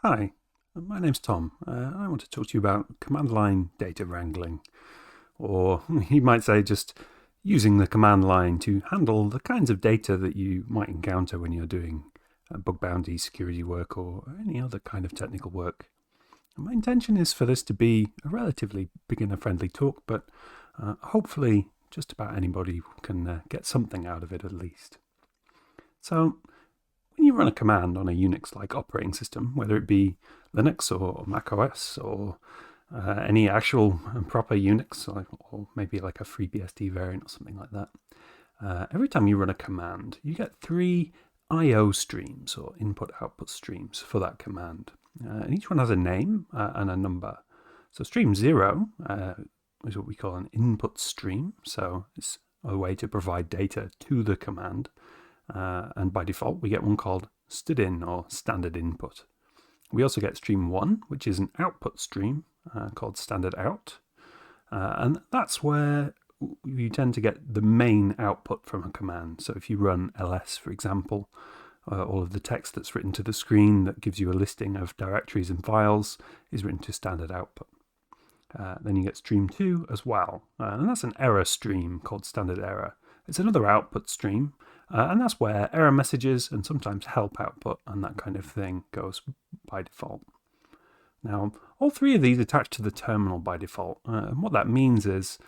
Hi, my name's Tom. I want to talk to you about command line data wrangling, or you might say just using the command line to handle the kinds of data that you might encounter when you're doing bug bounty security work or any other kind of technical work. My intention is for this to be a relatively beginner-friendly talk, but hopefully just about anybody can get something out of it at least. So, when you run a command on a Unix-like operating system, whether it be Linux or Mac OS or any actual and proper Unix, or maybe like a FreeBSD variant or something like that, every time you run a command, you get 3 I/O streams or input-output streams for that command. And each one has a name and a number. So stream 0 is what we call an input stream. So it's a way to provide data to the command. And by default, we get one called std-in or standard input. We also get stream 1, which is an output stream called standard out. And that's where you tend to get the main output from a command. So if you run ls, for example, all of the text that's written to the screen that gives you a listing of directories and files is written to standard output. Then you get stream 2 as well, and that's an error stream called standard error. It's another output stream, and that's where error messages and sometimes help output and that kind of thing goes by default. Now, all 3 of these attach to the terminal by default, and what that means is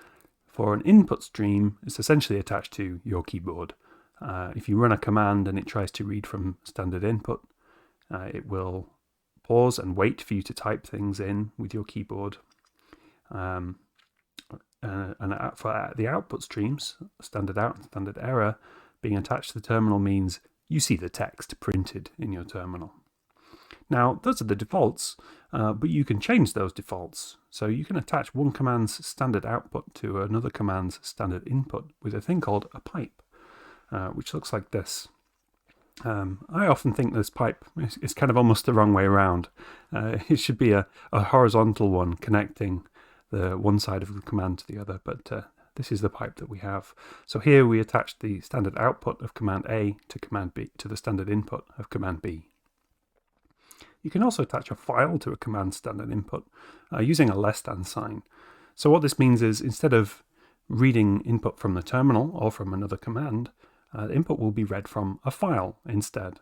for an input stream, it's essentially attached to your keyboard. If you run a command and it tries to read from standard input, it will pause and wait for you to type things in with your keyboard. And for the output streams, standard out and standard error, being attached to the terminal means you see the text printed in your terminal. Now, those are the defaults, but you can change those defaults. So you can attach one command's standard output to another command's standard input with a thing called a pipe, which looks like this. I often think this pipe is kind of almost the wrong way around. It should be a horizontal one connecting the one side of the command to the other, but this is the pipe that we have. So here we attach the standard output of command A to command B to the standard input of command B. You can also attach a file to a command standard input using a less than sign. So what this means is instead of reading input from the terminal or from another command, the input will be read from a file instead.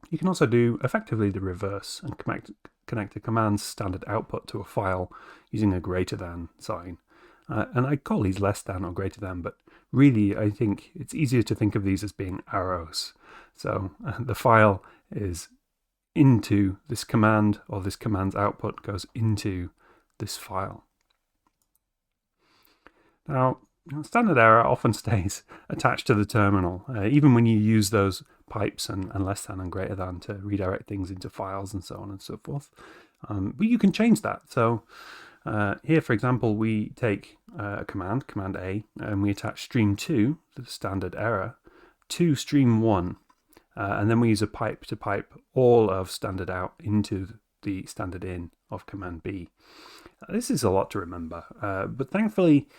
You can also do effectively the reverse and connect a command's standard output to a file using a greater than sign. And I call these less than or greater than, but really I think it's easier to think of these as being arrows. So the file is into this command, or this command's output goes into this file. Now, standard error often stays attached to the terminal, even when you use those pipes and less than and greater than to redirect things into files and so on and so forth. But you can change that. So here, for example, we take a command A, and we attach stream 2, the standard error, to stream 1. And then we use a pipe to pipe all of standard out into the standard in of command B. This is a lot to remember, but thankfully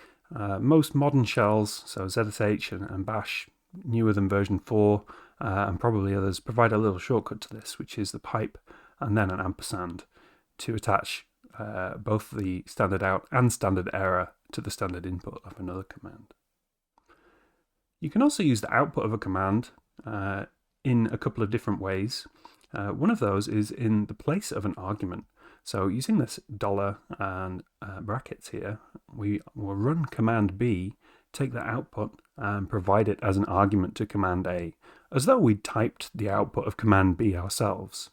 most modern shells, so ZSH and Bash, newer than version 4, and probably others, provide a little shortcut to this, which is the pipe and then an ampersand to attach both the standard out and standard error to the standard input of another command. You can also use the output of a command in a couple of different ways. One of those is in the place of an argument. So using this $ and brackets here, we will run command B, take the output and provide it as an argument to command A, as though we'd typed the output of command B ourselves.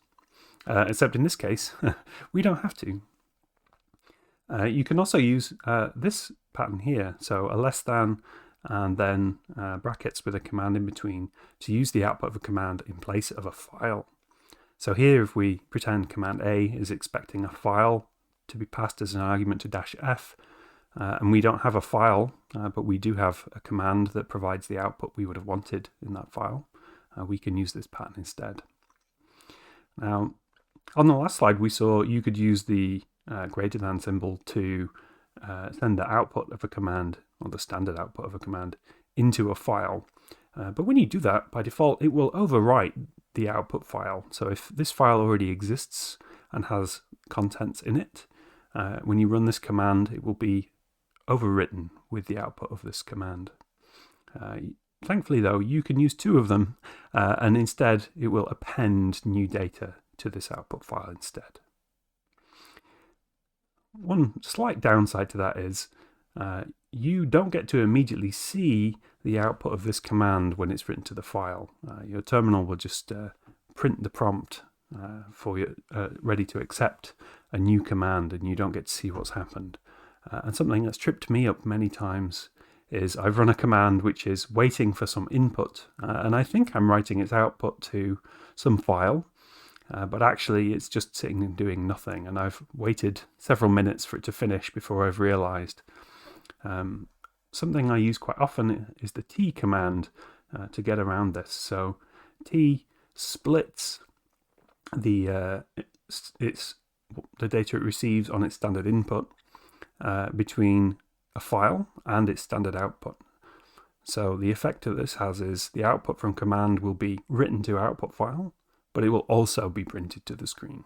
Except in this case, we don't have to. You can also use this pattern here, so a less than and then brackets with a command in between to use the output of a command in place of a file. So here, if we pretend command A is expecting a file to be passed as an argument to -f, and we don't have a file, but we do have a command that provides the output we would have wanted in that file, we can use this pattern instead. Now, on the last slide, we saw you could use the greater than symbol to send the output of a command, or the standard output of a command, into a file. But when you do that, by default, it will overwrite the output file. So if this file already exists and has contents in it, when you run this command, it will be overwritten with the output of this command. Thankfully, though, you can use two of them, and instead it will append new data to this output file instead. One slight downside to that is you don't get to immediately see the output of this command when it's written to the file. Your terminal will just print the prompt for you, ready to accept a new command, and you don't get to see what's happened. And something that's tripped me up many times is I've run a command which is waiting for some input, and I think I'm writing its output to some file, but actually it's just sitting and doing nothing, and I've waited several minutes for it to finish before I've realized. Something I use quite often is the t command to get around this. So t splits the data it receives on its standard input between a file and its standard output. So the effect that this has is the output from command will be written to output file, but it will also be printed to the screen.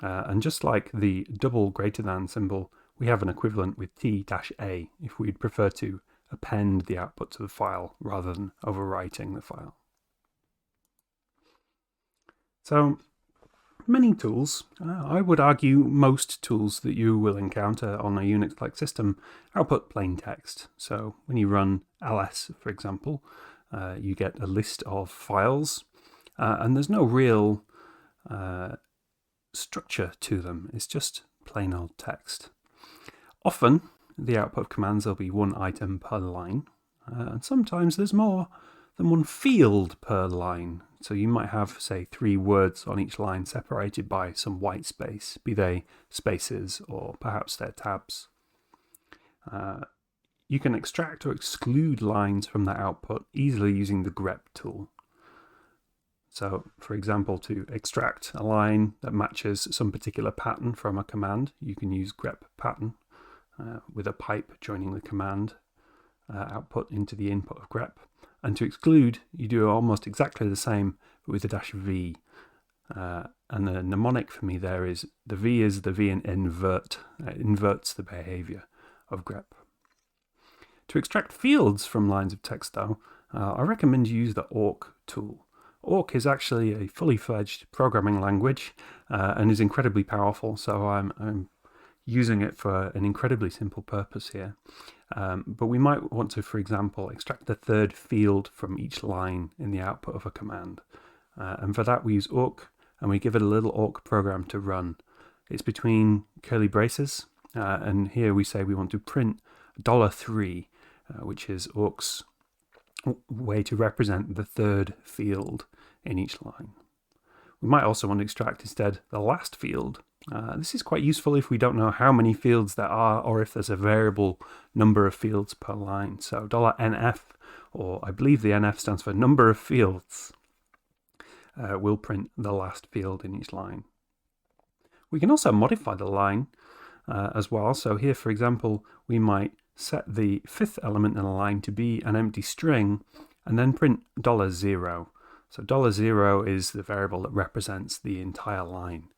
And just like the double greater than symbol, we have an equivalent with t-a if we'd prefer to append the output to the file rather than overwriting the file. So many tools, I would argue most tools that you will encounter on a Unix-like system output plain text. So when you run ls, for example, you get a list of files, and there's no real structure to them. It's just plain old text. Often, the output of commands will be one item per line, and sometimes there's more than one field per line. So you might have, say, 3 words on each line separated by some white space, be they spaces or perhaps they're tabs. You can extract or exclude lines from that output easily using the grep tool. So, for example, to extract a line that matches some particular pattern from a command, you can use grep pattern with a pipe joining the command output into the input of grep. And to exclude, you do almost exactly the same, but with a -v. And the mnemonic for me there is the v is the v in invert. It inverts the behavior of grep. To extract fields from lines of text, though, I recommend you use the awk tool. Awk is actually a fully fledged programming language and is incredibly powerful, so I'm using it for an incredibly simple purpose here. But we might want to, for example, extract the third field from each line in the output of a command. And for that we use awk, and we give it a little awk program to run. It's between curly braces, and here we say we want to print $3, which is awk's way to represent the third field in each line. We might also want to extract instead the last field. This is quite useful if we don't know how many fields there are, or if there's a variable number of fields per line. So $NF, or I believe the NF stands for number of fields, will print the last field in each line. We can also modify the line as well. So here, for example, we might set the 5th element in a line to be an empty string and then print $0. So $0 is the variable that represents the entire line.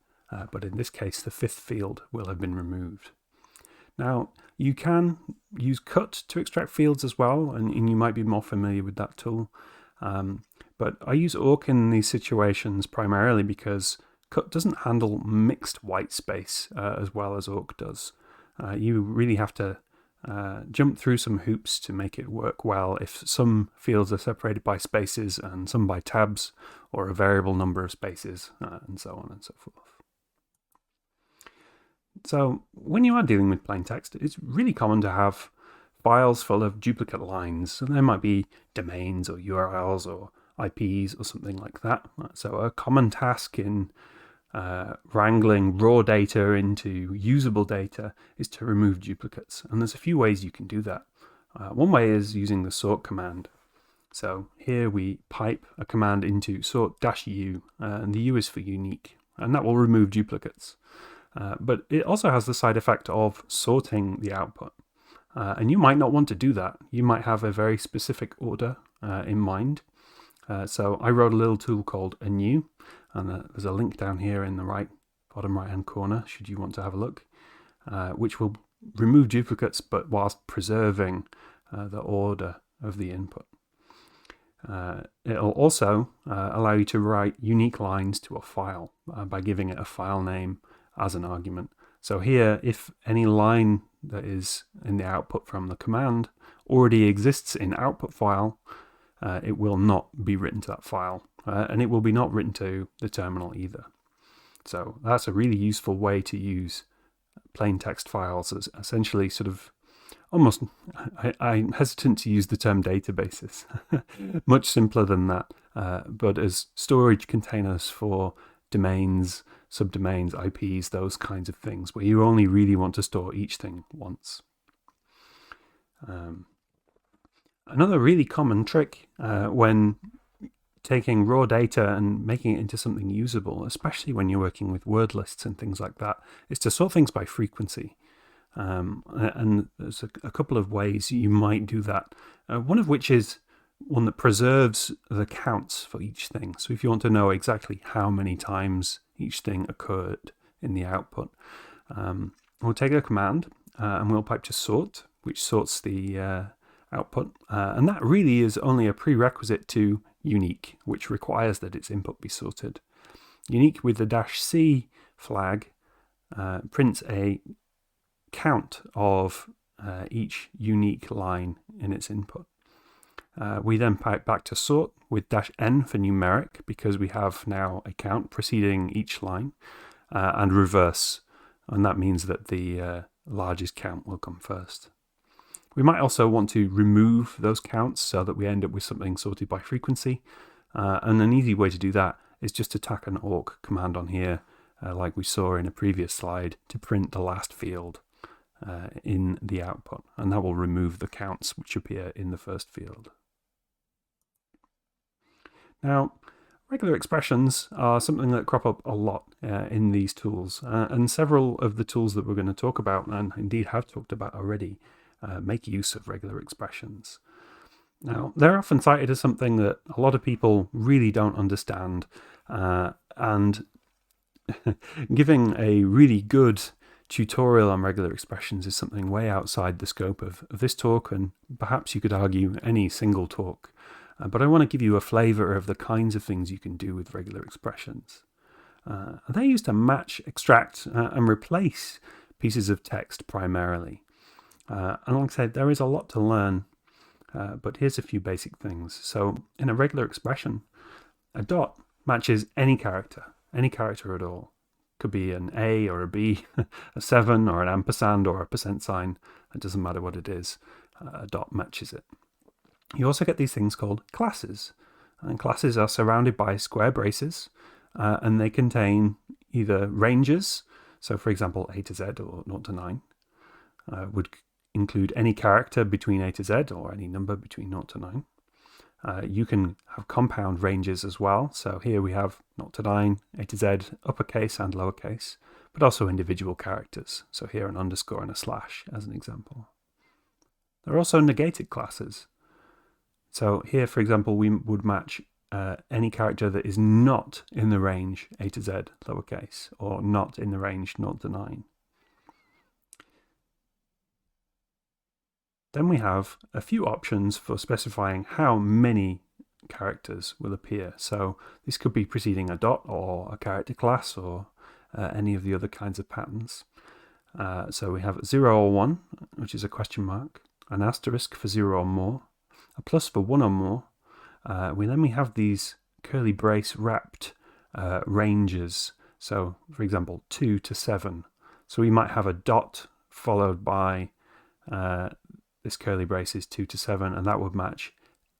But in this case, the 5th field will have been removed. Now, you can use cut to extract fields as well, and you might be more familiar with that tool. But I use awk in these situations primarily because cut doesn't handle mixed white space as well as awk does. You really have to jump through some hoops to make it work well if some fields are separated by spaces and some by tabs, or a variable number of spaces, and so on and so forth. So when you are dealing with plain text, it's really common to have files full of duplicate lines, and there might be domains or URLs or IPs or something like that. So a common task in wrangling raw data into usable data is to remove duplicates, and there's a few ways you can do that. One way is using the sort command. So here we pipe a command into sort-u, and the u is for unique, and that will remove duplicates. But it also has the side effect of sorting the output. And you might not want to do that. You might have a very specific order in mind. So I wrote a little tool called Anew, and there's a link down here in the bottom right hand corner should you want to have a look, which will remove duplicates but whilst preserving the order of the input. It'll also allow you to write unique lines to a file by giving it a file name as an argument. So here, if any line that is in the output from the command already exists in output file, it will not be written to that file, and it will be not written to the terminal either. So that's a really useful way to use plain text files as essentially sort of almost, I'm hesitant to use the term databases, much simpler than that, but as storage containers for domains, subdomains, IPs, those kinds of things, where you only really want to store each thing once. Another really common trick when taking raw data and making it into something usable, especially when you're working with word lists and things like that, is to sort things by frequency. And there's a couple of ways you might do that. One of which is one that preserves the counts for each thing. So if you want to know exactly how many times each thing occurred in the output, we'll take a command and we'll pipe to sort, which sorts the output. And that really is only a prerequisite to unique, which requires that its input be sorted. Unique with the -c flag prints a count of each unique line in its input. We then pipe back to sort with -n for numeric, because we have now a count preceding each line, and reverse, and that means that the largest count will come first. We might also want to remove those counts so that we end up with something sorted by frequency, and an easy way to do that is just to tack an awk command on here, like we saw in a previous slide, to print the last field in the output, and that will remove the counts which appear in the first field. Now, regular expressions are something that crop up a lot in these tools, and several of the tools that we're going to talk about, and indeed have talked about already, make use of regular expressions. Now, they're often cited as something that a lot of people really don't understand, and giving a really good tutorial on regular expressions is something way outside the scope of this talk, and perhaps you could argue any single talk. But I want to give you a flavor of the kinds of things you can do with regular expressions. They're used to match, extract, and replace pieces of text primarily. And like I said, there is a lot to learn, but here's a few basic things. So in a regular expression, a dot matches any character at all. Could be an A or a B, a 7 or an ampersand or a % sign. It doesn't matter what it is. A dot matches it. You also get these things called classes. And classes are surrounded by square braces, and they contain either ranges. So for example, A to Z or 0 to 9 would include any character between A to Z or any number between 0 to 9. You can have compound ranges as well. So here we have 0 to 9, A to Z, uppercase and lowercase, but also individual characters. So here an underscore and a slash as an example. There are also negated classes. So here, for example, we would match any character that is not in the range A to Z, lowercase, or not in the range 0 to 9. Then we have a few options for specifying how many characters will appear. So this could be preceding a dot or a character class or any of the other kinds of patterns. So we have 0 or 1, which is a question mark, an asterisk for 0 or more, a plus for 1 or more. Then we have these curly brace wrapped ranges. So for example, 2 to 7. So we might have a dot followed by this curly brace is 2 to 7, and that would match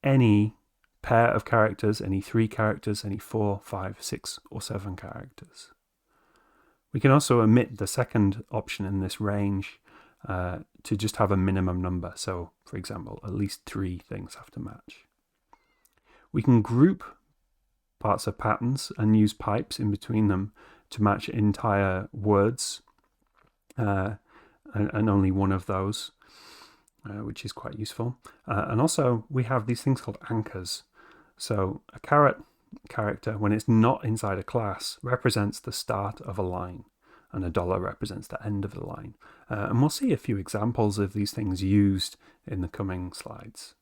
any pair of characters, any 3 characters, any 4, 5, 6, or 7 characters. We can also omit the second option in this range to just have a minimum number. So, for example, at least 3 things have to match. We can group parts of patterns and use pipes in between them to match entire words, and only one of those. Which is quite useful. And also we have these things called anchors. So a character, when it's not inside a class, represents the start of a line, and a dollar represents the end of the line. And we'll see a few examples of these things used in the coming slides.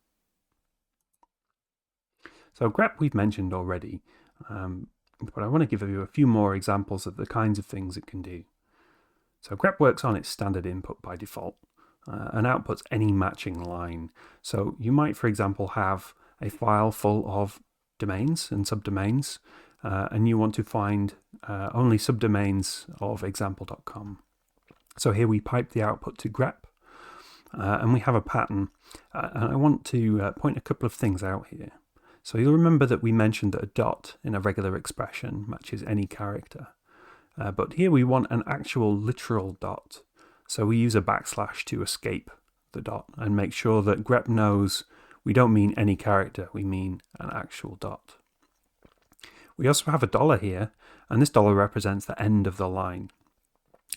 So grep we've mentioned already, but I want to give you a few more examples of the kinds of things it can do. So grep works on its standard input by default and outputs any matching line. So you might, for example, have a file full of domains and subdomains, and you want to find only subdomains of example.com. So here we pipe the output to grep, and we have a pattern. And I want to point a couple of things out here. So you'll remember that we mentioned that a dot in a regular expression matches any character. But here we want an actual literal dot. So we use a backslash to escape the dot and make sure that grep knows we don't mean any character, we mean an actual dot. We also have a dollar here, and this dollar represents the end of the line.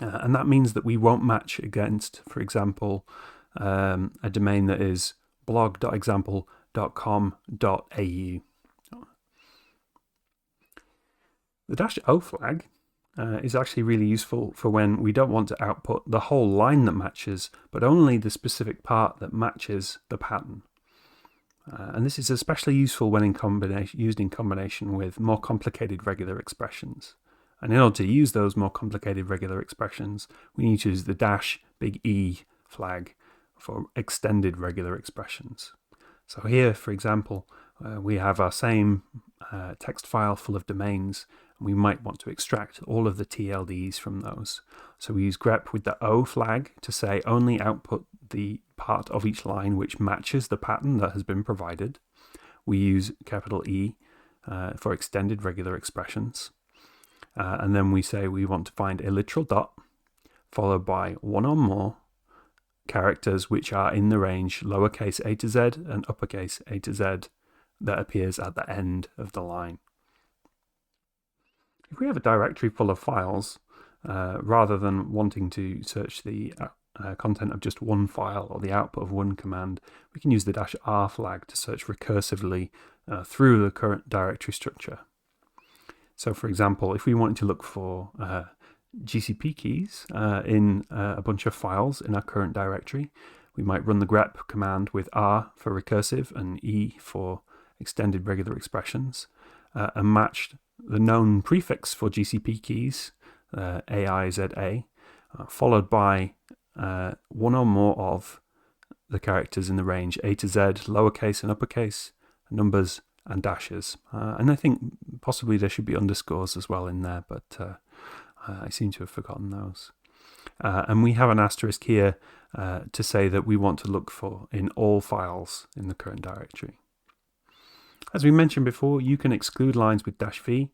And that means that we won't match against, for example, a domain that is blog.example.com.au. The -o flag is actually really useful for when we don't want to output the whole line that matches, but only the specific part that matches the pattern. And this is especially useful when used in combination with more complicated regular expressions. And in order to use those more complicated regular expressions, we need to use the -E flag for extended regular expressions. So here, for example, we have our same text file full of domains, and we might want to extract all of the TLDs from those. So we use grep with the O flag to say only output the part of each line which matches the pattern that has been provided. We use capital E for extended regular expressions. And then we say we want to find a literal dot followed by one or more characters which are in the range lowercase a to z and uppercase a to z that appears at the end of the line. If we have a directory full of files, rather than wanting to search the content of just one file or the output of one command, we can use the -r flag to search recursively through the current directory structure. So for example, if we wanted to look for GCP keys in a bunch of files in our current directory, we might run the grep command with R for recursive and E for extended regular expressions, and match the known prefix for GCP keys, AIZA, followed by one or more of the characters in the range A to Z, lowercase and uppercase, numbers and dashes. And I think possibly there should be underscores as well in there, but I seem to have forgotten those. And we have an asterisk here to say that we want to look for in all files in the current directory. As we mentioned before, you can exclude lines with -v,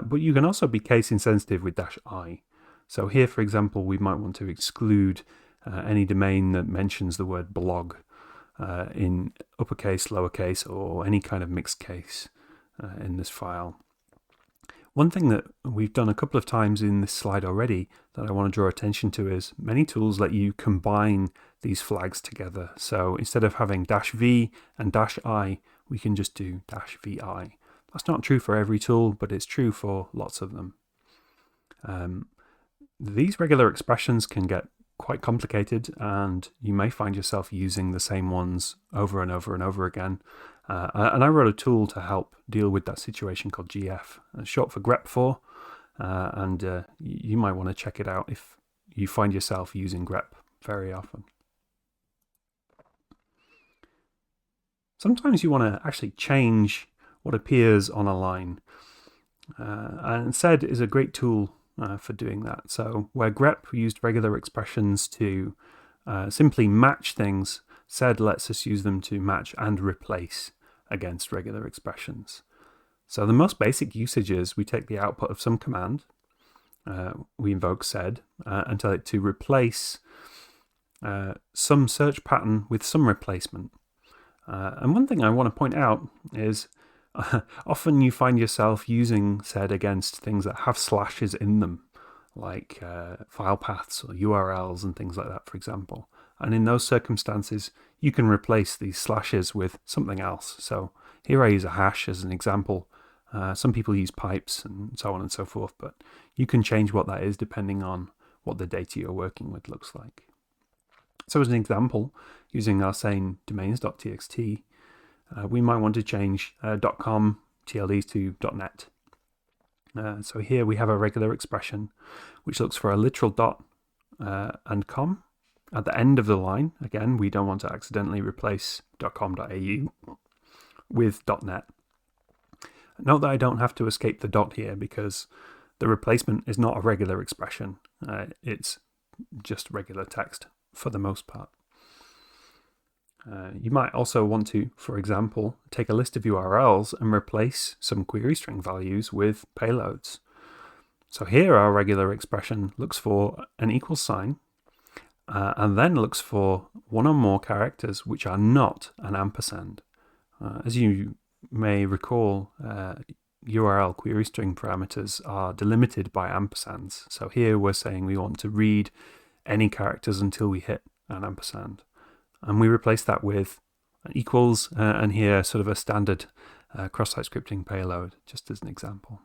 but you can also be case insensitive with -i. So here, for example, we might want to exclude any domain that mentions the word blog in uppercase, lowercase, or any kind of mixed case in this file. One thing that we've done a couple of times in this slide already that I want to draw attention to is many tools let you combine these flags together. So instead of having -v and -i, we can just do -vi. That's not true for every tool, but it's true for lots of them. These regular expressions can get quite complicated, and you may find yourself using the same ones over and over and over again. And I wrote a tool to help deal with that situation called GF, short for grep4, and you might want to check it out if you find yourself using grep very often. Sometimes you want to actually change what appears on a line, and sed is a great tool for doing that. So where grep used regular expressions to simply match things, sed lets us use them to match and replace against regular expressions. So the most basic usage is we take the output of some command, we invoke sed, and tell it to replace some search pattern with some replacement. And one thing I want to point out is often you find yourself using sed against things that have slashes in them, like file paths or URLs and things like that, for example. And in those circumstances, you can replace these slashes with something else. So Here I use a hash as an example. Some people use pipes and so on and so forth, but you can change what that is depending on what the data you're working with looks like. So as an example, using our same domains.txt, we might want to change .com TLDs to .net. So here we have a regular expression which looks for a literal dot and com at the end of the line. Again, we don't want to accidentally replace .com.au with .net. Note that I don't have to escape the dot here because the replacement is not a regular expression. It's just regular text for the most part. You might also want to, for example, take a list of URLs and replace some query string values with payloads. So here our regular expression looks for an equal sign and then looks for one or more characters which are not an ampersand. As you may recall, URL query string parameters are delimited by ampersands. So here we're saying we want to read any characters until we hit an ampersand. And we replace that with equals and here sort of a standard cross-site scripting payload, just as an example.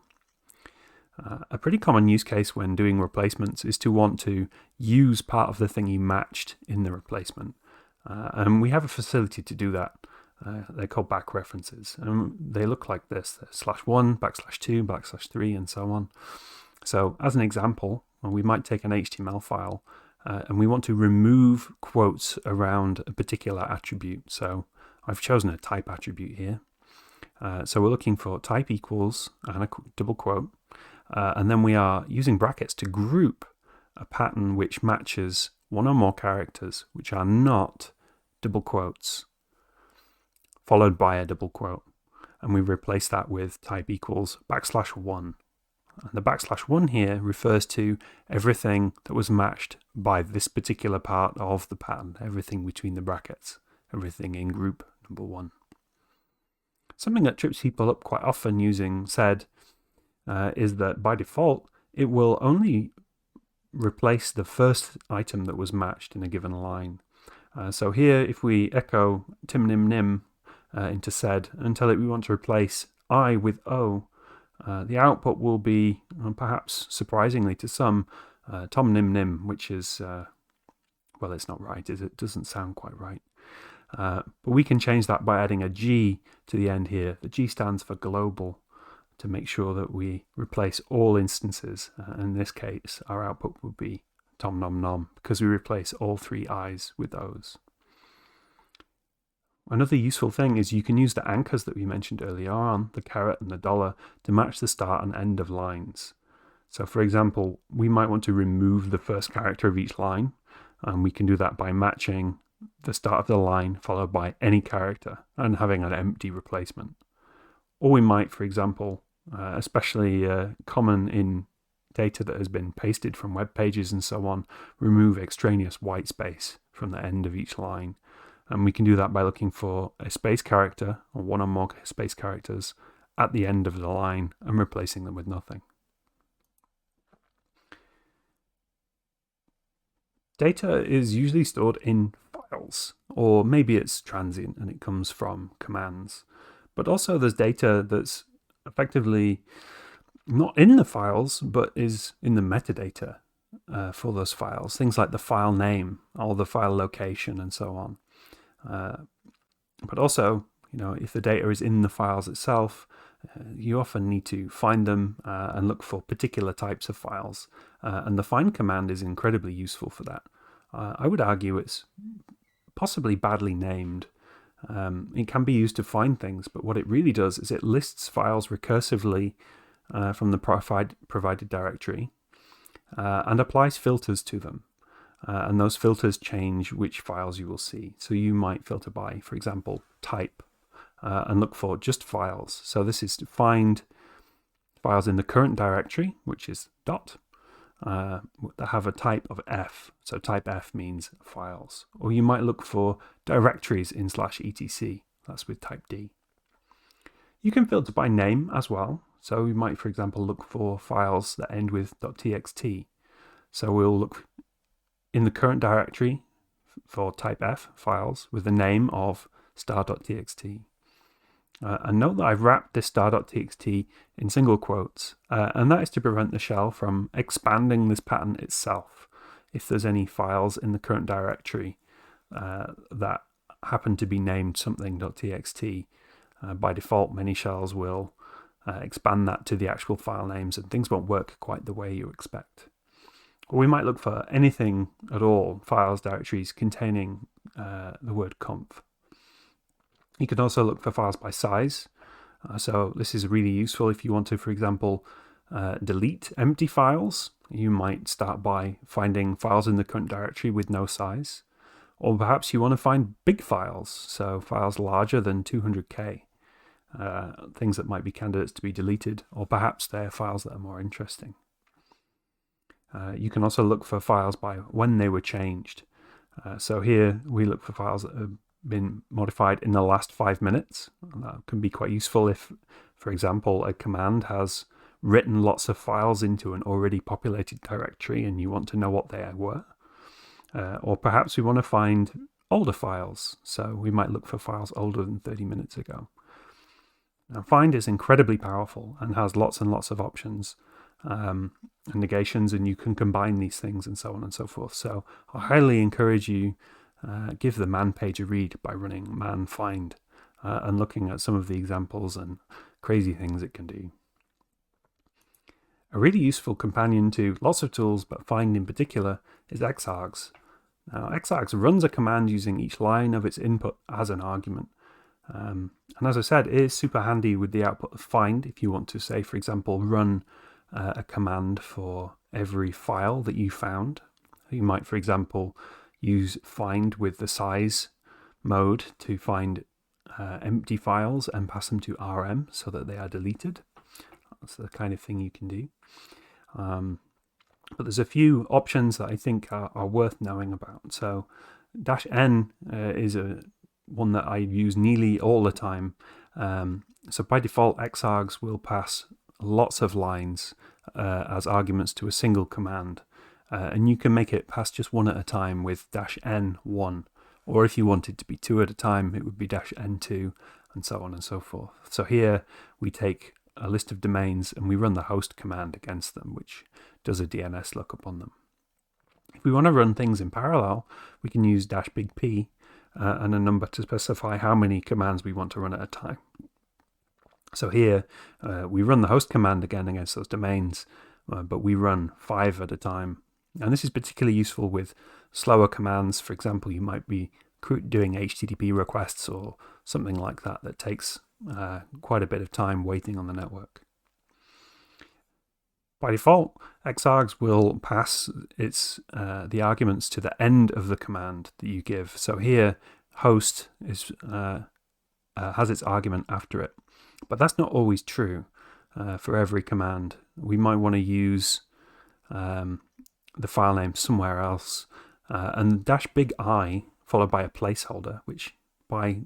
A pretty common use case when doing replacements is to want to use part of the thing you matched in the replacement. And we have a facility to do that. They're called back references. And they look like this. They're /1, /2, /3, and so on. So as an example, we might take an HTML file and we want to remove quotes around a particular attribute. So I've chosen a type attribute here. So we're looking for type equals and a double quote. And then we are using brackets to group a pattern which matches one or more characters which are not double quotes, followed by a double quote. And we replace that with type equals \1. And the \1 here refers to everything that was matched by this particular part of the pattern, everything between the brackets, everything in group number 1. Something that trips people up quite often using sed is that by default, it will only replace the first item that was matched in a given line. So here, if we echo Tomnomnom into sed and tell it we want to replace I with O, the output will be, perhaps surprisingly to some, Tomnomnom, which is, well, it's not right, is it? It doesn't sound quite right. But we can change that by adding a G to the end here. The G stands for global, to make sure that we replace all instances. In this case, our output would be Tomnomnom because we replace all 3 I's with O's. Another useful thing is you can use the anchors that we mentioned earlier on, the caret and the dollar, to match the start and end of lines. So for example, we might want to remove the first character of each line, and we can do that by matching the start of the line followed by any character and having an empty replacement. Or we might, for example, especially common in data that has been pasted from web pages and so on, remove extraneous white space from the end of each line. And we can do that by looking for a space character or one or more space characters at the end of the line and replacing them with nothing. Data is usually stored in files, or maybe it's transient and it comes from commands. But also there's data that's effectively not in the files, but is in the metadata for those files. Things like the file name or the file location and so on. But also, if the data is in the files itself, you often need to find them and look for particular types of files. And the find command is incredibly useful for that. I would argue it's possibly badly named. It can be used to find things, but what it really does is it lists files recursively from the provided directory and applies filters to them. And those filters change which files you will see. So you might filter by, for example, type and look for just files. So this is to find files in the current directory, which is dot, that have a type of F. So type F means files. Or you might look for directories in /etc. That's with type D. You can filter by name as well. So we might, for example, look for files that end with .txt. So we'll look in the current directory for type F files with the name of star.txt. And note that I've wrapped this star.txt in single quotes, and that is to prevent the shell from expanding this pattern itself if there's any files in the current directory that happen to be named something.txt. By default, many shells will expand that to the actual file names, and things won't work quite the way you expect. Or we might look for anything at all, files, directories containing the word conf. You can also look for files by size. So this is really useful if you want to, for example, delete empty files. You might start by finding files in the current directory with no size. Or perhaps you want to find big files, so files larger than 200K, things that might be candidates to be deleted, or perhaps they're files that are more interesting. You can also look for files by when they were changed. So here we look for files that have been modified in the last 5 minutes. And that can be quite useful if, for example, a command has written lots of files into an already populated directory and you want to know what they were. Or perhaps we want to find older files. So we might look for files older than 30 minutes ago. Now, find is incredibly powerful and has lots and lots of options and negations, and you can combine these things and so on and so forth. So I highly encourage you give the man page a read by running man find and looking at some of the examples and crazy things it can do. A really useful companion to lots of tools, but find in particular, is Xargs. Now, Xargs runs a command using each line of its input as an argument. And as I said, it is super handy with the output of find if you want to, say, for example, run a command for every file that you found. You might, for example, use find with the size mode to find empty files and pass them to rm so that they are deleted. That's the kind of thing you can do. But there's a few options that I think are worth knowing about. So -n is one that I use nearly all the time. So by default, Xargs will pass lots of lines as arguments to a single command. And you can make it pass just one at a time with -n1. Or if you wanted to be two at a time, it would be -n2 and so on and so forth. So here we take a list of domains and we run the host command against them, which does a DNS lookup on them. If we want to run things in parallel, we can use -big P and a number to specify how many commands we want to run at a time. So here we run the host command again against those domains, but we run 5 at a time. And this is particularly useful with slower commands. For example, you might be doing HTTP requests or something like that that takes quite a bit of time waiting on the network. By default, Xargs will pass the arguments to the end of the command that you give. So here, host has its argument after it. But that's not always true for every command. We might want to use the file name somewhere else. And -big I followed by a placeholder, which by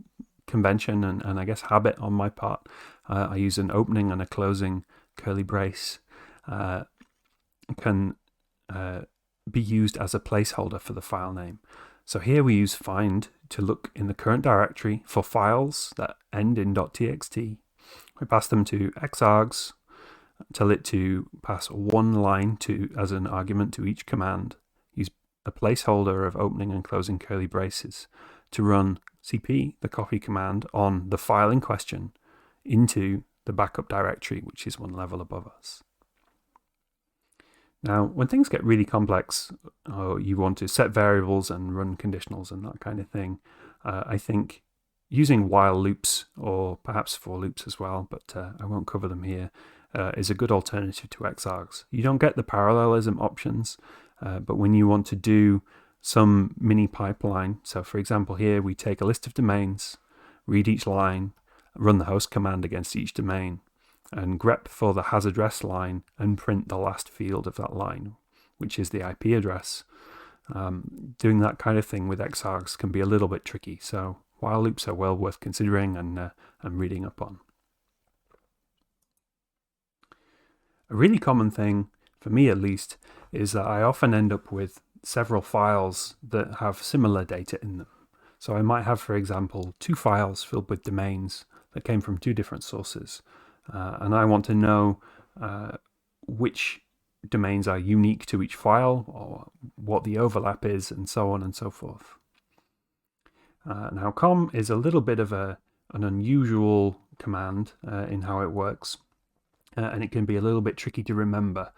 convention and I guess habit on my part, I use an opening and a closing curly brace, can be used as a placeholder for the file name. So here we use find to look in the current directory for files that end in .txt. We pass them to Xargs, tell it to pass one line as an argument to each command, use a placeholder of opening and closing curly braces to run cp, the copy command, on the file in question into the backup directory, which is one level above us. Now, when things get really complex, or you want to set variables and run conditionals and that kind of thing, I think using while loops, or perhaps for loops as well, but I won't cover them here, is a good alternative to Xargs. You don't get the parallelism options, but when you want to do some mini pipeline, so for example here we take a list of domains, read each line, run the host command against each domain, and grep for the has address line and print the last field of that line, which is the IP address. Doing that kind of thing with Xargs can be a little bit tricky, so while loops are well worth considering and reading up on. A really common thing, for me at least, is that I often end up with several files that have similar data in them. So I might have, for example, 2 files filled with domains that came from two different sources. And I want to know which domains are unique to each file, or what the overlap is, and so on and so forth. Now, com is a little bit of an unusual command in how it works, and it can be a little bit tricky to remember.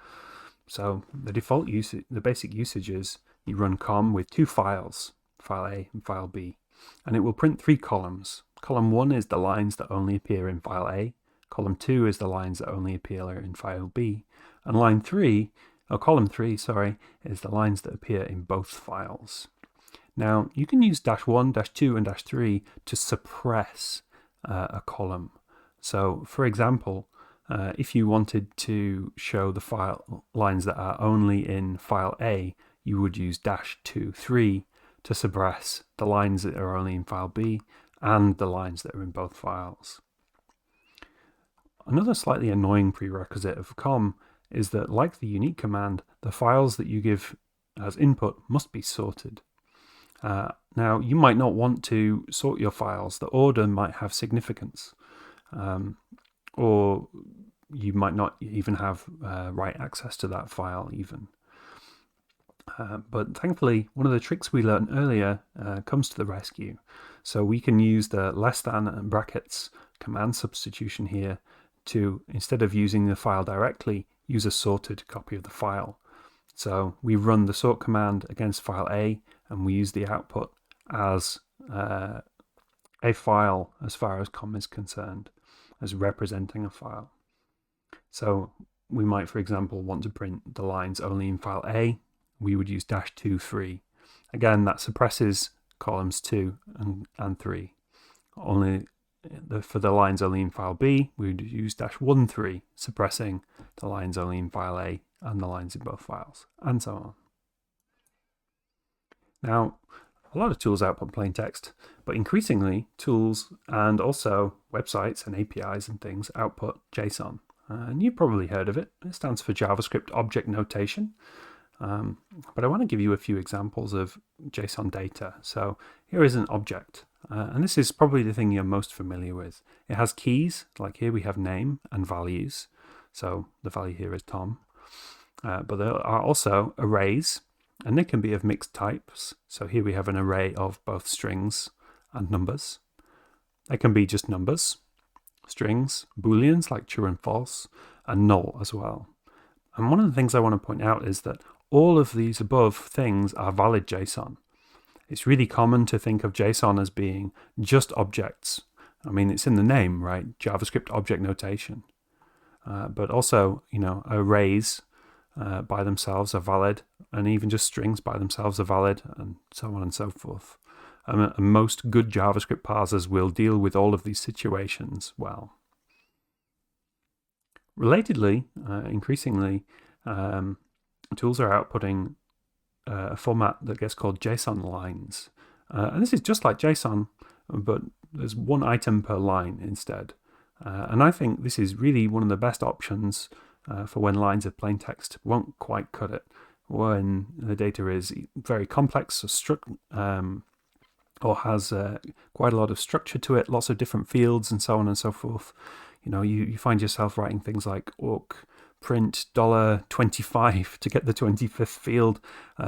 So the default usage, the basic usage is you run com with two files, file A and file B, and it will print three columns. Column 1 is the lines that only appear in file A, column 2 is the lines that only appear in file B, and column 3, is the lines that appear in both files. Now, you can use -1, -2, and -3 to suppress a column. So, for example, if you wanted to show the file lines that are only in file A, you would use -2, 3 to suppress the lines that are only in file B and the lines that are in both files. Another slightly annoying prerequisite of com is that, like the unique command, the files that you give as input must be sorted. Now, you might not want to sort your files. The order might have significance, or you might not even have write access to that file even. But thankfully, one of the tricks we learned earlier comes to the rescue. So we can use the less than and brackets command substitution here to, instead of using the file directly, use a sorted copy of the file. So we run the sort command against file A, and we use the output as a file as far as com is concerned, as representing a file. So we might, for example, want to print the lines only in file A. We would use -2, 3. Again, that suppresses columns 2 and 3. Only for the lines only in file B, we would use -1, 3, suppressing the lines only in file A and the lines in both files, and so on. Now, a lot of tools output plain text, but increasingly tools and also websites and APIs and things output JSON. And you've probably heard of it. It stands for JavaScript Object Notation. But I want to give you a few examples of JSON data. So here is an object, and this is probably the thing you're most familiar with. It has keys, like here we have name and values. So the value here is Tom. But there are also arrays, and they can be of mixed types. So here we have an array of both strings and numbers. They can be just numbers, strings, booleans like true and false, and null as well. And one of the things I want to point out is that all of these above things are valid JSON. It's really common to think of JSON as being just objects. I mean, it's in the name, right? JavaScript Object Notation. But also, arrays by themselves are valid, and even just strings by themselves are valid, and so on and so forth. And most good JavaScript parsers will deal with all of these situations well. Relatedly, increasingly, tools are outputting a format that gets called Json Lines. And this is just like JSON, but there's one item per line instead. And I think this is really one of the best options for when lines of plain text won't quite cut it, when the data is very complex or has quite a lot of structure to it, lots of different fields and so on and so forth. You find yourself writing things like awk print $25 to get the 25th field.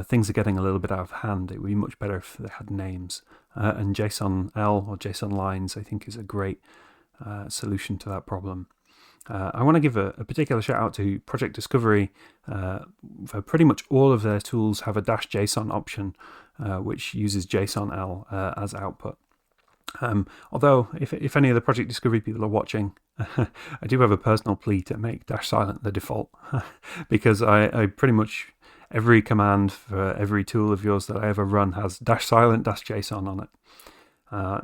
Things are getting a little bit out of hand. It would be much better if they had names. And JSON-L or JSON Lines, I think, is a great solution to that problem. I want to give a particular shout out to Project Discovery. For pretty much all of their tools have a -JSON option, which uses JSON-L as output. Although, if any of the Project Discovery people are watching, I do have a personal plea to make -silent the default, because I pretty much, every command for every tool of yours that I ever run has -silent -JSON on it.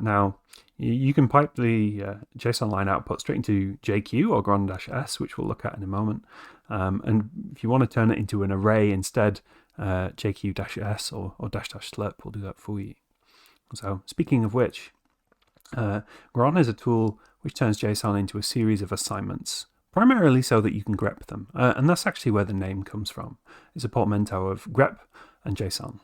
Now, you can pipe the JSON line output straight into JQ or Grana-S, which we'll look at in a moment. And if you want to turn it into an array instead, JQ-S or --slurp will do that for you. So, speaking of which, Grana is a tool which turns JSON into a series of assignments, primarily so that you can grep them. And that's actually where the name comes from. It's a portmanteau of grep and JSON.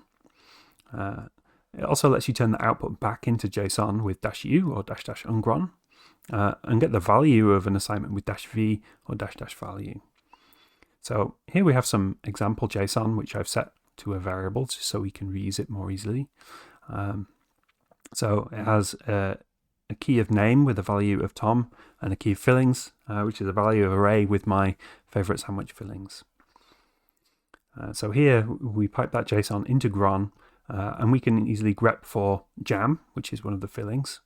It also lets you turn the output back into JSON with -U or --ungron. and get the value of an assignment with -v or --value. So here we have some example JSON, which I've set to a variable just so we can reuse it more easily. So it has a key of name with a value of Tom, and a key of fillings, which is a value of array with my favorite sandwich fillings. So here we pipe that JSON into Gron, and we can easily grep for jam, which is one of the fillings.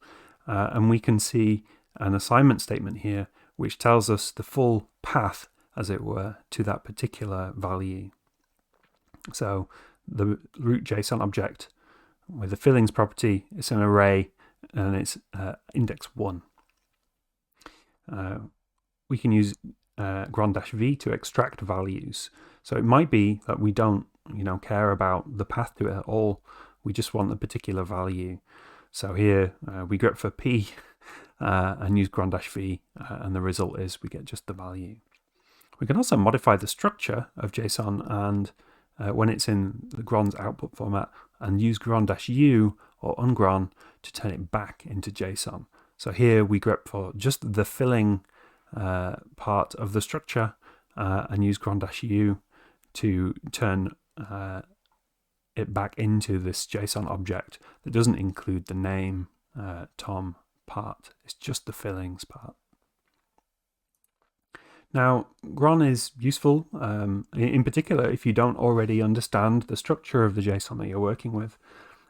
And we can see an assignment statement here, which tells us the full path, as it were, to that particular value. So the root JSON object with the fillings property, it's an array, and it's index 1. We can use gron-v to extract values. So it might be that we don't, care about the path to it at all. We just want the particular value. So here we grep for p and use gron-v, and the result is we get just the value. We can also modify the structure of JSON and when it's in the gron's output format, and use gron-u or ungron to turn it back into JSON. So here we grep for just the filling part of the structure and use gron-u to turn it back into this JSON object that doesn't include the name Tom part. It's just the fillings part. Now, Gron is useful, in particular if you don't already understand the structure of the JSON that you're working with.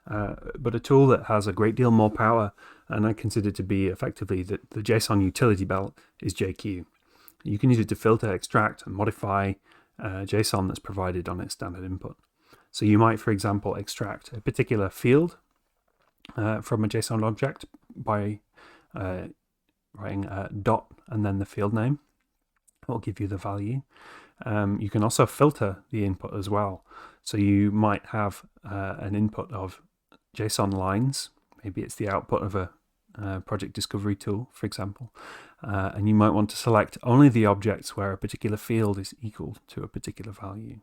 But a tool that has a great deal more power, and I consider to be effectively the JSON utility belt, is JQ. You can use it to filter, extract, and modify JSON that's provided on its standard input. So you might, for example, extract a particular field from a JSON object by writing dot and then the field name. It'll give you the value. You can also filter the input as well. So you might have an input of Json Lines. Maybe it's the output of a project discovery tool, for example. And you might want to select only the objects where a particular field is equal to a particular value.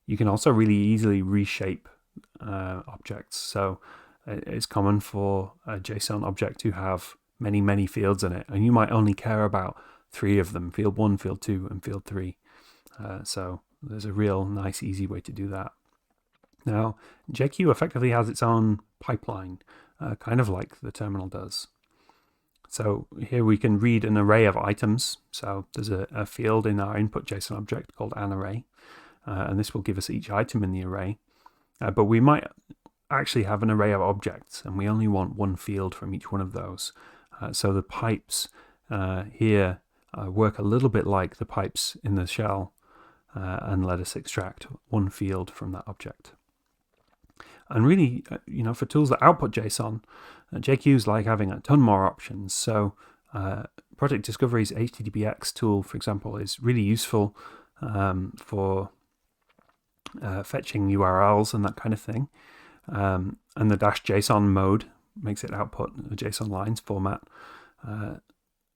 You can also really easily reshape objects. So it's common for a JSON object to have many, many fields in it, and you might only care about 3 of them, field 1, field 2, and field 3. So there's a real nice, easy way to do that. Now, JQ effectively has its own pipeline, kind of like the terminal does. So here we can read an array of items. So there's a field in our input JSON object called an array, and this will give us each item in the array. But we might actually have an array of objects, and we only want one field from each one of those. So the pipes here work a little bit like the pipes in the shell, and let us extract one field from that object. And really, for tools that output JSON, JQ is like having a ton more options. So Project Discovery's HTTPX tool, for example, is really useful for fetching URLs and that kind of thing. And the -JSON mode makes it output a JSON lines format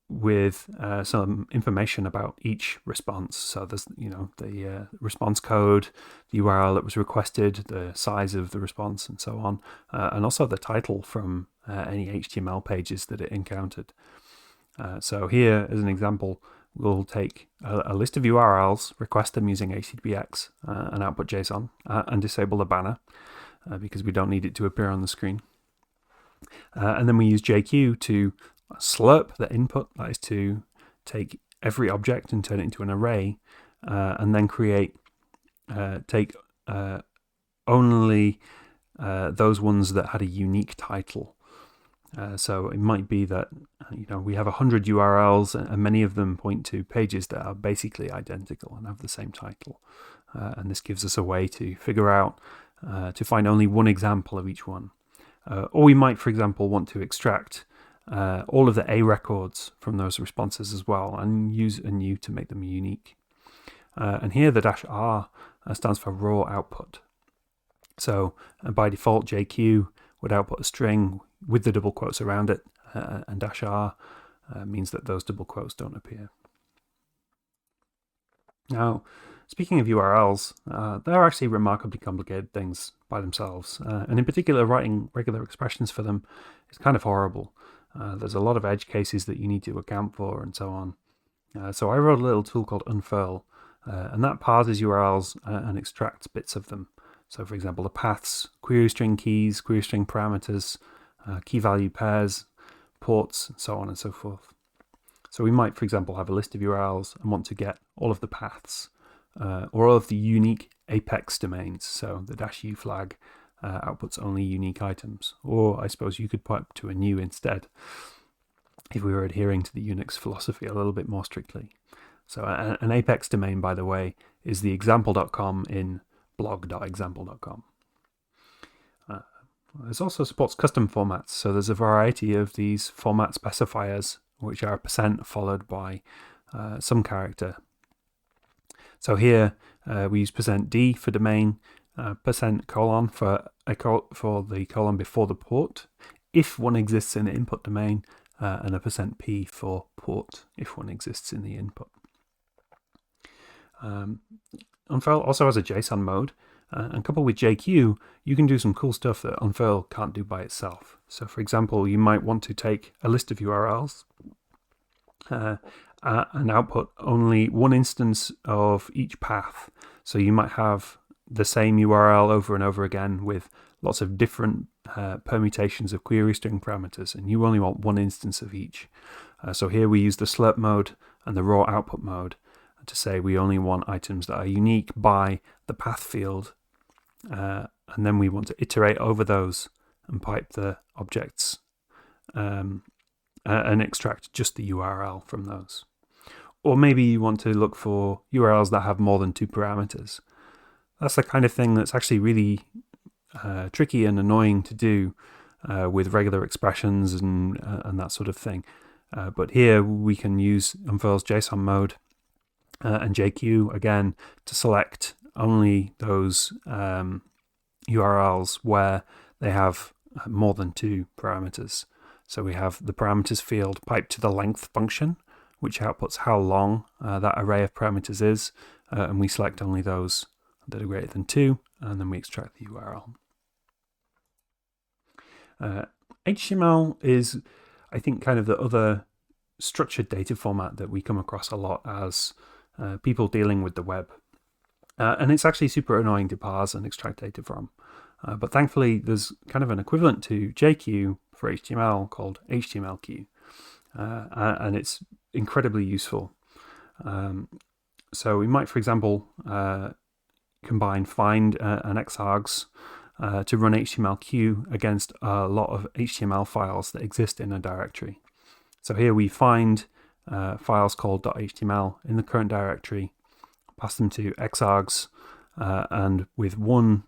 with some information about each response. So there's, the response code, the URL that was requested, the size of the response, and so on, and also the title from any HTML pages that it encountered. So here, as an example, we'll take a list of URLs, request them using HTTPX and output JSON, and disable the banner because we don't need it to appear on the screen. And then we use JQ to slurp the input, that is to take every object and turn it into an array, and then take only those ones that had a unique title. So it might be that we have 100 URLs and many of them point to pages that are basically identical and have the same title. And this gives us a way to figure out, to find only one example of each one. Or we might, for example, want to extract all of the A records from those responses as well, and use a new to make them unique. And here the -r stands for raw output. So by default, JQ would output a string with the double quotes around it, and -r means that those double quotes don't appear. Now, speaking of URLs, they're actually remarkably complicated things by themselves, and in particular, writing regular expressions for them is kind of horrible. There's a lot of edge cases that you need to account for and so on. So I wrote a little tool called unfurl, and that parses URLs and extracts bits of them. So for example, the paths, query string keys, query string parameters, key value pairs, ports, and so on and so forth. So we might, for example, have a list of URLs and want to get all of the paths, or all of the unique apex domains. So the -u flag outputs only unique items. Or I suppose you could pipe to a new instead, if we were adhering to the Unix philosophy a little bit more strictly. So an apex domain, by the way, is the example.com in blog.example.com. This also supports custom formats, so there's a variety of these format specifiers, which are % followed by some character. So here we use %d for domain, %: for the colon before the port, if one exists in the input domain, and a %p for port if one exists in the input. Unfurl also has a JSON mode, and coupled with JQ, you can do some cool stuff that unfurl can't do by itself. So for example, you might want to take a list of URLs and output only one instance of each path. So you might have the same URL over and over again with lots of different permutations of query string parameters, and you only want one instance of each. So here we use the slurp mode and the raw output mode to say we only want items that are unique by the path field, and then we want to iterate over those and pipe the objects and extract just the URL from those. Or maybe you want to look for URLs that have more than 2 parameters. That's the kind of thing that's actually really tricky and annoying to do with regular expressions and that sort of thing. But here we can use unfurl's JSON mode and JQ again to select only those URLs where they have more than 2 parameters. So we have the parameters field piped to the length function, which outputs how long that array of parameters is, and we select only those that are greater than 2, and then we extract the URL. HTML is, I think, kind of the other structured data format that we come across a lot as people dealing with the web. And it's actually super annoying to parse and extract data from. But thankfully, there's kind of an equivalent to JQ for HTML called HTMLQ. And it's incredibly useful. So we might, for example, combine find and Xargs to run HTMLQ against a lot of HTML files that exist in a directory. So here we find files called .html in the current directory, pass them to Xargs, and with one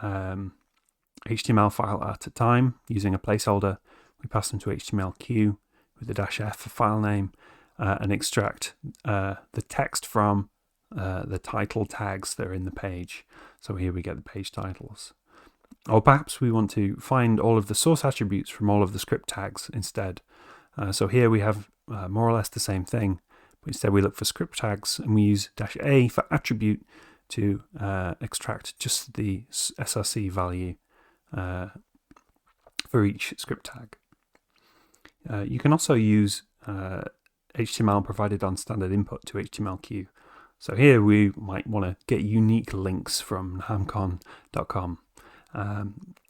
HTML file at a time, using a placeholder, we pass them to HTMLQ with a -f for file name, and extract the text from the title tags that are in the page. So here we get the page titles. Or perhaps we want to find all of the source attributes from all of the script tags instead. So here we have more or less the same thing, but instead we look for script tags and we use -a for attribute to extract just the src value for each script tag. You can also use HTML provided on standard input to HTMLQ. So here we might want to get unique links from nahamcon.com.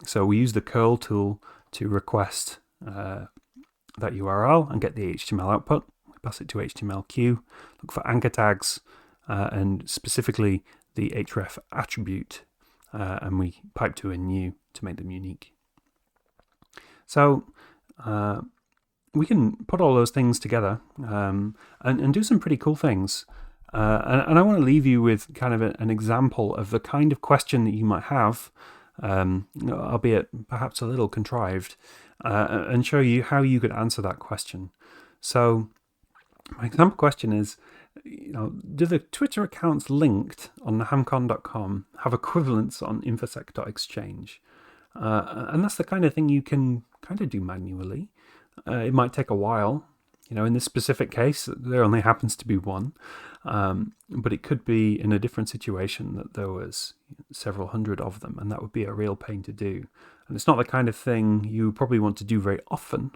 So we use the curl tool to request that URL and get the HTML output. We pass it to HTMLQ, look for anchor tags, and specifically the href attribute, and we pipe to a new to make them unique. So we can put all those things together and do some pretty cool things. And I want to leave you with kind of an example of the kind of question that you might have, albeit perhaps a little contrived, and show you how you could answer that question. So my example question is, do the Twitter accounts linked on nahamcon.com have equivalents on infosec.exchange? And that's the kind of thing you can kind of do manually. It might take a while. In this specific case, there only happens to be one, but it could be in a different situation that there was several hundred of them, and that would be a real pain to do. And it's not the kind of thing you probably want to do very often.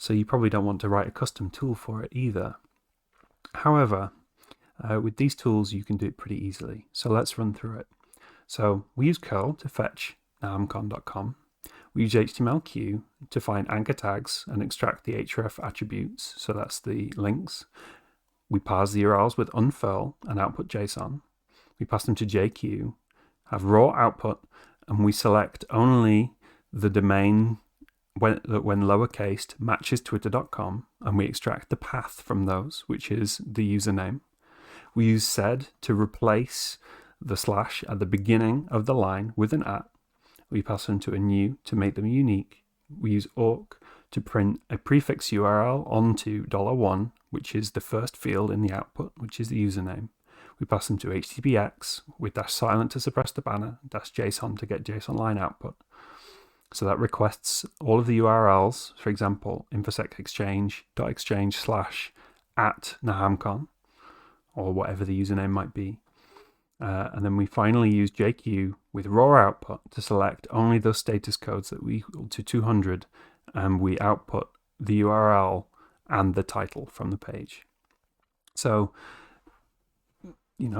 so you probably don't want to write a custom tool for it either. However, with these tools you can do it pretty easily, so let's run through it. So we use curl to fetch nahamcon.com. We use HTMLQ to find anchor tags and extract the href attributes, so that's the links. We parse the URLs with unfurl and output JSON. We pass them to JQ, have raw output, and we select only the domain when lowercased matches twitter.com, and we extract the path from those, which is the username. We use sed to replace the slash at the beginning of the line with an @ We pass them to a new to make them unique. We use awk to print a prefix URL onto $1, which is the first field in the output, which is the username. We pass them to HTTPX with -silent to suppress the banner, -JSON to get JSON line output. So that requests all of the URLs, for example, infosec.exchange/@nahamcon, or whatever the username might be. And then we finally use JQ with raw output to select only those status codes that we equal to 200, and we output the URL and the title from the page. So,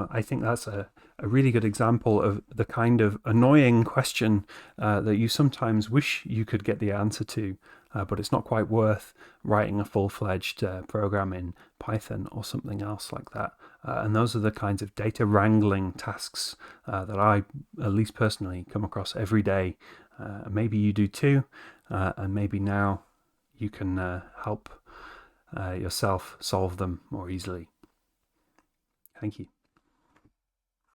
I think that's a really good example of the kind of annoying question that you sometimes wish you could get the answer to, but it's not quite worth writing a full-fledged program in Python or something else like that. And those are the kinds of data wrangling tasks that I, at least personally, come across every day. Maybe you do too, and maybe now you can help yourself solve them more easily. Thank you.